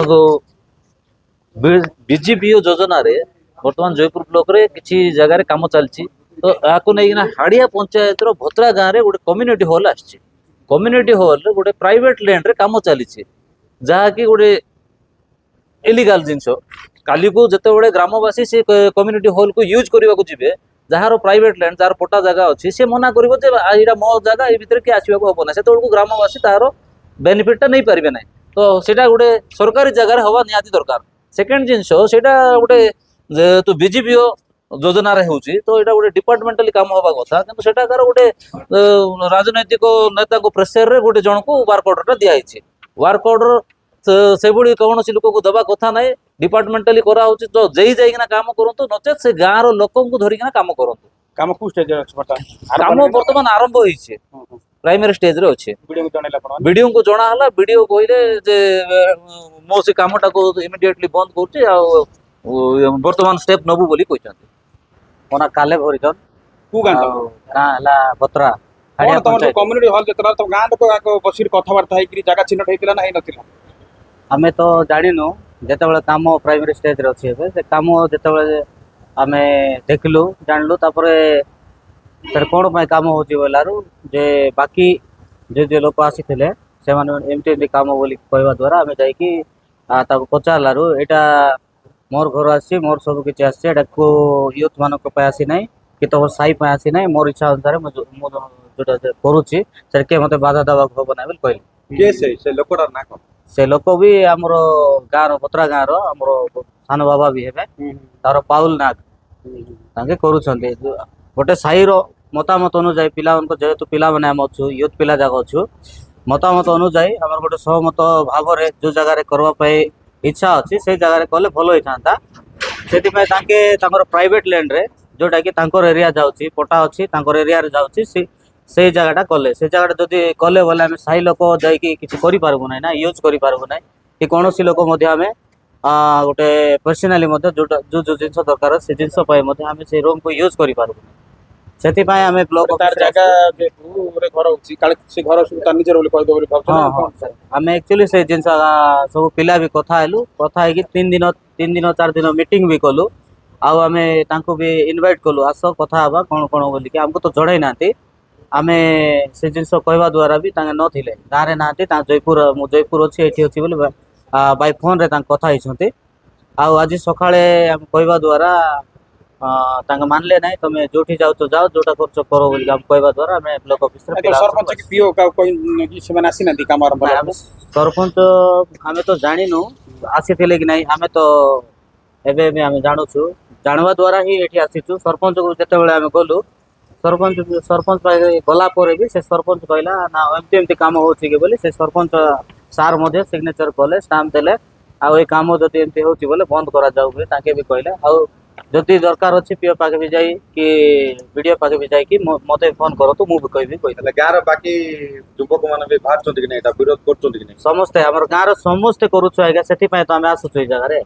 ଦେଖନ୍ତୁ ବିଜିପିଓ ଯୋଜନାରେ ବର୍ତ୍ତମାନ ଜୟପୁର ବ୍ଲକରେ କିଛି ଜାଗାରେ କାମ ଚାଲିଛି। ତ ଏହାକୁ ନେଇକିନା ହାଡ଼ିଆ ପଞ୍ଚାୟତର ଭତ୍ରା ଗାଁରେ ଗୋଟେ କମ୍ୟୁନିଟି ହଲ୍ ଆସିଛି। କମ୍ୟୁନିଟି ହଲ୍ରେ ଗୋଟେ ପ୍ରାଇଭେଟ ଲ୍ୟାଣ୍ଡରେ କାମ ଚାଲିଛି, ଯାହାକି ଗୋଟେ ଇଲିଗାଲ ଜିନିଷ। କାଲିକୁ ଯେତେବେଳେ ଗ୍ରାମବାସୀ ସେ କମ୍ୟୁନିଟି ହଲ୍କୁ ୟୁଜ୍ କରିବାକୁ ଯିବେ, ଯାହାର ପ୍ରାଇଭେଟ ଲ୍ୟାଣ୍ଡ, ଯାହାର ପଟା ଜାଗା ଅଛି, ସେ ମନା କରିବ ଯେ ଏଇଟା ମୋ ଜାଗା, ଏ ଭିତରେ କିଏ ଆସିବାକୁ ହବ ନା। ସେତେବେଳକୁ ଗ୍ରାମବାସୀ ତାର ବେନିଫିଟଟା ନେଇପାରିବେ ନାହିଁ। ତ ସେଇଟା ଗୋଟେ ସରକାରୀ ଜାଗାରେ ହବା ନିହାତି ଦରକାର। ସେକେଣ୍ଡ ଜିନିଷ, ସେଇଟା ଗୋଟେ ଯେହେତୁ ବିଜିପିଓ ଯୋଜନାରେ ହେଉଛି, ତ ଏଇଟା ଗୋଟେ ଡିପାର୍ଟମେଣ୍ଟାଲି କାମ ହବା କଥା, କିନ୍ତୁ ସେଟାକାର ଗୋଟେ ରାଜନୈତିକ ନେତାଙ୍କ ପ୍ରେସରରେ ଗୋଟେ ଜଣକୁ ୱାର୍କ ଅର୍ଡରଟା ଦିଆହେଇଛି। ୱାର୍କ ଅର୍ଡର ସେଭଳି କୌଣସି ଲୋକକୁ ଦେବା କଥା ନାହିଁ। ଡିପାର୍ଟମେଣ୍ଟାଲି କରାହଉଛି, ତ ଯାଇକିନା କାମ କରନ୍ତୁ, ନଚେତ ସେ ଗାଁର ଲୋକଙ୍କୁ ଧରିକିନା କାମ କରନ୍ତୁ। କାମ କୋଉ ଷ୍ଟେଜରେ ଅଛି କାମ ବର୍ତ୍ତମାନ ଆରମ୍ଭ ହେଇଛି, ପ୍ରାଇମେରୀ ଷ୍ଟେଜରେ ଅଛି। ବିଡିଓଙ୍କୁ ଜଣା ହେଲା, ବିଡିଓ କହିଲେ ଯେ ମୁଁ ସେ କାମଟାକୁ ଇମିଡିଏଟଲି ବନ୍ଦ କରୁଛି, ଆଉ ବର୍ତ୍ତମାନ ଷ୍ଟେପ୍ ନେବୁ ବୋଲି କହିଛନ୍ତି। ମୋ ନାଁ କାଲେ ଭରିଚନ୍ଦ। କୋଉ ଗାଁ ତମ? ଗାଁ ହେଲା ଭତ୍ରା। କଣ ତମର କମ୍ୟୁନିଟି ହଲ୍ ଯେତେବେଳେ ତମ ଗାଁ ଲୋକ ବସିକି କଥାବାର୍ତ୍ତା ହେଇକି ଜାଗା ଚିହ୍ନଟ ହେଇଥିଲା ନା ହେଇନଥିଲା? ଆମେ ତ ଜାଣିନୁ, ଯେତେବେଳେ କାମ ପ୍ରାଇମେରୀ ଷ୍ଟେଜରେ ଅଛି ଏବେ, ସେ କାମ ଯେତେବେଳେ ଆମେ ଦେଖିଲୁ ଜାଣିଲୁ, ତାପରେ ସେଟା କ'ଣ ପାଇଁ କାମ ହେଉଛି ବୋଇଲାରୁ ଯେ ବାକି ଯେ ଲୋକ ଆସିଥିଲେ ସେମାନେ ଏମିତି ଏମିତି କାମ ବୋଲି କହିବା ଦ୍ୱାରା ଆମେ ଯାଇକି ତାକୁ ପଚାରିଲାରୁ ଏଇଟା ମୋର ଘର ଆସିଛି, ମୋର ସବୁ କିଛି ଆସିଛି, ଏଇଟା କେଉଁ ୟୁଥ୍ ମାନଙ୍କ ପାଇଁ ଆସିନାହିଁ କି ତମ ସାହି ପାଇଁ ଆସିନାହିଁ, ମୋର ଇଚ୍ଛା ଅନୁସାରେ ମୁଁ ଯୋଉଟା କରୁଛି ସେଟା କିଏ ମୋତେ ବାଧା ଦେବାକୁ ହବ ନାହିଁ ବୋଲି କହିଲେ। କିଏ ସେ ଲୋକଟାର ନାଁ କଣ? ସେ ଲୋକ ବି ଆମର ଗାଁର ଭତ୍ରା ଗାଁର ଆମର ସାନ ବାବା ବି ହେବେ, ତାର ପାଉଲ ନାଗ ତାଙ୍କେ କରୁଛନ୍ତି। ଗୋଟେ ସାହିର ମତାମତ ଅନୁଯାୟୀ ପିଲାମାନଙ୍କ, ଯେହେତୁ ପିଲାମାନେ ଆମେ ଅଛୁ, ୟୁଥ୍ ପିଲା ଯାକ ଅଛୁ, ମତାମତ ଅନୁଯାୟୀ ଆମର ଗୋଟେ ସହମତ ଭାବରେ ଯେଉଁ ଜାଗାରେ କରିବା ପାଇଁ ଇଚ୍ଛା ଅଛି ସେଇ ଜାଗାରେ କଲେ ଭଲ ହେଇଥାନ୍ତା। ସେଥିପାଇଁ ତାଙ୍କେ ତାଙ୍କର ପ୍ରାଇଭେଟ ଲ୍ୟାଣ୍ଡରେ ଯେଉଁଟାକି ତାଙ୍କର ଏରିଆ ଯାଉଛି, ପଟା ଅଛି ତାଙ୍କର ଏରିଆରେ ଯାଉଛି, ସେଇ ଜାଗାଟା କଲେ, ସେ ଜାଗାଟା ଯଦି କଲେ ବୋଲେ ଆମେ ସାହି ଲୋକ ଯାଇକି କିଛି କରିପାରିବୁ ନାହିଁ ନା, ୟୁଜ୍ କରିପାରିବୁ ନାହିଁ, କି କୌଣସି ଲୋକ ମଧ୍ୟ ଆମେ ଗୋଟେ ପର୍ସନାଲି ମଧ୍ୟ ଯେଉଁ ଜିନିଷ ଦରକାର ସେ ଜିନିଷ ପାଇଁ ମଧ୍ୟ ଆମେ ସେଇ ରୁମ୍କୁ ୟୁଜ୍ କରିପାରିବୁ। ସେଥିପାଇଁ ଆମେ ବ୍ଲକ ଜାଗା ଗୋଟେ ଘର ହଉଛି, କାଳେ ସେ ଘର ସବୁ ତାର ନିଜର ବୋଲି କହିଦେବ ବୋଲି ଭାବୁଛୁ? ଆମେ ଆକ୍ଚୁଆଲି ସେଇ ଜିନିଷ ସବୁ ପିଲା ବି କଥା ହେଲୁ, କଥା ହେଇକି 3 ଦିନ 4 ଦିନ ମିଟିଂ ବି କଲୁ, ଆଉ ଆମେ ତାଙ୍କୁ ବି ଇନଭାଇଟ୍ କଲୁ, ଆସ କଥା ହେବା କ'ଣ କ'ଣ ବୋଲିକି। ଆମକୁ ତ ଜଣେଇ ନାହାନ୍ତି, ଆମେ ସେ ଜିନିଷ କହିବା ଦ୍ୱାରା ବି ତାଙ୍କେ ନଥିଲେ, ଗାଁରେ ନାହାନ୍ତି, ତାଙ୍କ ମୁଁ ଜୟପୁର ଅଛି, ଏଇଠି ଅଛି ବୋଲି ବାଇ ଫୋନ୍ରେ ତାଙ୍କ କଥା ହେଇଛନ୍ତି। ଆଉ ଆଜି ସକାଳେ ଆମେ କହିବା ଦ୍ୱାରା ତାଙ୍କେ ମାନିଲେ ନାହିଁ, ତମେ ଯୋଉଠି ଯାଉଛ ଯାଅ, ଯୋଉଟା କରୁଛ କର ବୋଲି ଆମେ କହିବା ଦ୍ୱାରା ଆମେ ବ୍ଲକ ଅଫିସରେ ସରପଞ୍ଚ କି ପିଓ ସେମାନେ ଆସିନାହାନ୍ତି କାମ ଆରମ୍ଭ? ସରପଞ୍ଚ ଆମେ ତ ଜାଣିନୁ ଆସିଥିଲେ କି ନାହିଁ, ଆମେ ତ ଏବେ ଆମେ ଜାଣୁଛୁ, ଜାଣିବା ଦ୍ୱାରା ହିଁ ଏଠି ଆସିଛୁ। ସରପଞ୍ଚକୁ ଯେତେବେଳେ ଆମେ ଗଲୁ, ସରପଞ୍ଚ ପାଖରେ ଗଲା ପରେ ବି ସେ ସରପଞ୍ଚ କହିଲା ନା ଏମିତି ଏମିତି କାମ ହେଉଛି କି ବୋଲି। ସେ ସରପଞ୍ଚ ସାର୍ ମଧ୍ୟ ସିଗ୍ନେଚର କଲେ, ଷ୍ଟାମ୍ପ ଦେଲେ, ଆଉ ଏଇ କାମ ଯଦି ଏମିତି ହେଉଛି ବୋଲେ ବନ୍ଦ କରାଯାଉ ବୋଲି ତାଙ୍କେ ବି କହିଲେ। ଆଉ ଯଦି ଦରକାର ଅଛି ପିଓ ପାଖେ ବି ଯାଇ କି ବିଡ଼ିଓ ପାଖେ ବି ଯାଇକି ମୋତେ ଫୋନ୍ କରନ୍ତୁ, ମୁଁ ବି କହିବି କହିଥିଲେ। ଗାଁର ବାକି ଯୁବକ ମାନେ ବି ବାହାରୁଛନ୍ତି କି ନାହିଁ, ବିରୋଧ କରୁଛନ୍ତି କି ନାହିଁ? ସମସ୍ତେ ଆମର ଗାଁର ସମସ୍ତେ କରୁଛୁ ଆଜ୍ଞା, ସେଥିପାଇଁ ତ ଆମେ ଆସୁଛୁ ଏଇ ଜାଗାରେ।